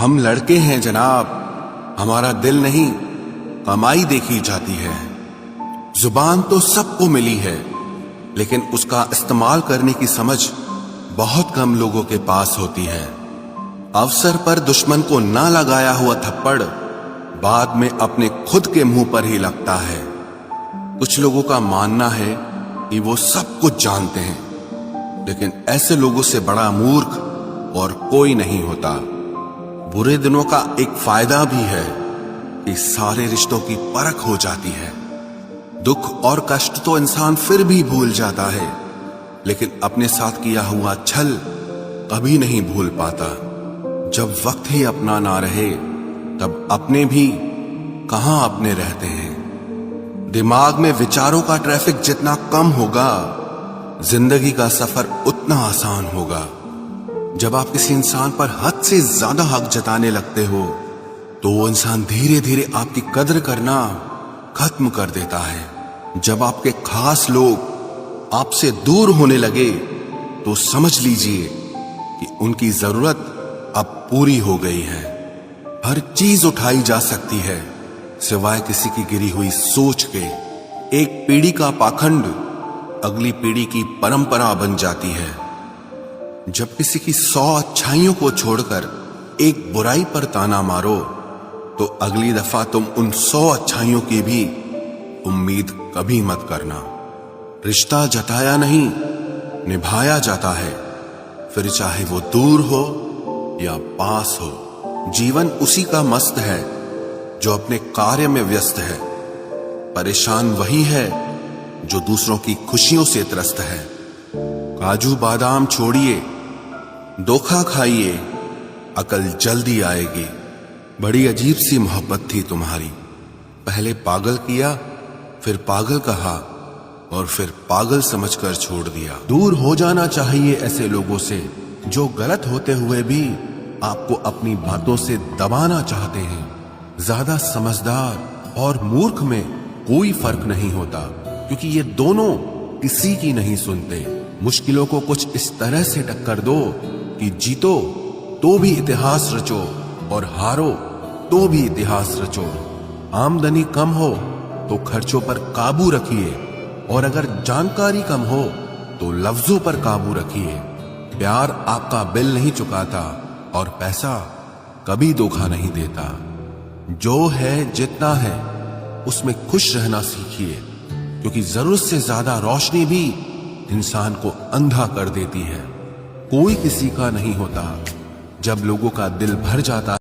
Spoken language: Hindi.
हम लड़के हैं जनाब, हमारा दिल नहीं कमाई देखी जाती है। जुबान तो सबको मिली है, लेकिन उसका इस्तेमाल करने की समझ बहुत कम लोगों के पास होती है। अवसर पर दुश्मन को ना लगाया हुआ थप्पड़ बाद में अपने खुद के मुंह पर ही लगता है। कुछ लोगों का मानना है कि वो सब कुछ जानते हैं, लेकिन ऐसे लोगों से बड़ा मूर्ख और कोई नहीं होता। बुरे दिनों का एक फायदा भी है कि सारे रिश्तों की परख हो जाती है। दुख और कष्ट तो इंसान फिर भी भूल जाता है, लेकिन अपने साथ किया हुआ छल कभी नहीं भूल पाता। जब वक्त ही अपना ना रहे, तब अपने भी कहां अपने रहते हैं। दिमाग में विचारों का ट्रैफिक जितना कम होगा, जिंदगी का सफर उतना आसान होगा। जब आप किसी इंसान पर हद से ज्यादा हक जताने लगते हो, तो वो इंसान धीरे धीरे आपकी कदर करना खत्म कर देता है। जब आपके खास लोग आपसे दूर होने लगे, तो समझ लीजिए कि उनकी जरूरत अब पूरी हो गई है। हर चीज उठाई जा सकती है, सिवाय किसी की गिरी हुई सोच के। एक पीढ़ी का पाखंड अगली पीढ़ी की परंपरा बन जाती है। जब किसी की 100 अच्छाइयों को छोड़कर एक बुराई पर ताना मारो, तो अगली दफा तुम उन 100 अच्छाइयों की भी उम्मीद कभी मत करना। रिश्ता जताया नहीं, निभाया जाता है, फिर चाहे वो दूर हो या पास हो। जीवन उसी का मस्त है जो अपने कार्य में व्यस्त है। परेशान वही है जो दूसरों की खुशियों से त्रस्त है। काजू बादाम छोड़िए, धोखा खाइए, अकल जल्दी आएगी। बड़ी अजीब सी मोहब्बत थी तुम्हारी। पहले पागल किया, फिर पागल कहा, और फिर पागल समझकर छोड़ दिया। दूर हो जाना चाहिए ऐसे लोगों से जो गलत होते हुए भी आपको अपनी बातों से दबाना चाहते हैं। ज्यादा समझदार और मूर्ख में कोई फर्क नहीं होता, क्योंकि ये दोनों किसी की नहीं सुनते। मुश्किलों को कुछ इस तरह से टक्कर दो कि जीतो तो भी इतिहास रचो, और हारो तो भी इतिहास रचो। आमदनी कम हो तो खर्चों पर काबू रखिए, और अगर जानकारी कम हो तो लफ्जों पर काबू रखिए। प्यार आपका बिल नहीं चुकाता, और पैसा कभी धोखा नहीं देता। जो है जितना है उसमें खुश रहना सीखिए, क्योंकि जरूरत से ज्यादा रोशनी भी इंसान को अंधा कर देती है। कोई किसी का नहीं होता। जब लोगों का दिल भर जाता